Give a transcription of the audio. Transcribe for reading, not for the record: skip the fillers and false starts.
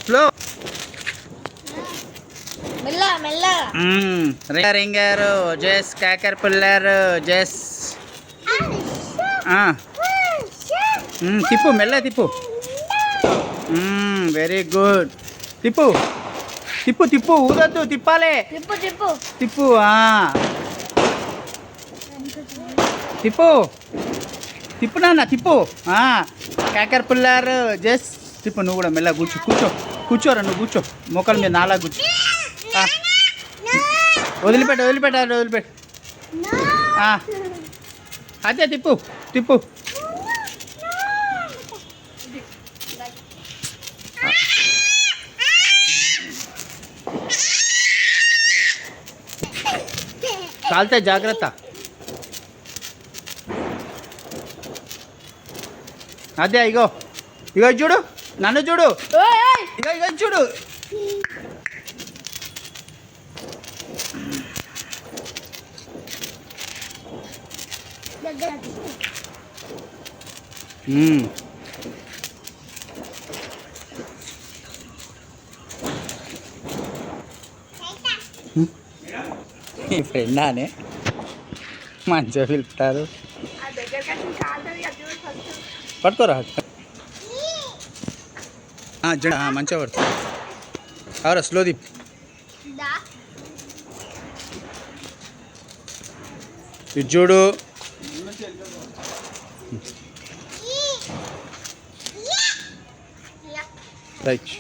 Slow. రింగారు జెస్ కాకర్ పుల్లారు జెస్. తిప్పు మెల్ల తిప్పు. Very good. తిప్పు తిప్పు తిప్పు ఊదొద్దు తిప్పాలి. తిప్పు తిప్పు తిప్పు నాన్న తిప్పు. కాకర్ పుల్లారు జెస్ తిప్పు. నువ్వు కూడా మెల్ల కూర్చోరా నువ్వు కూర్చో. మోకాల మీద నాలా కూర్చో. వదిలిపెట్టు. అదే తిప్పు తిప్పు. కాలితే జాగ్రత్త. అదే ఇగో చూడు, నన్ను చూడు. ఇగో చూడు. మీ ఫ్రెండానే మంచిగా పిలుపుతారు. పట్టుకోరా మంచిగా పడుతుంది. అవరా స్లో దీప్. ఇది చూడు. రైట్.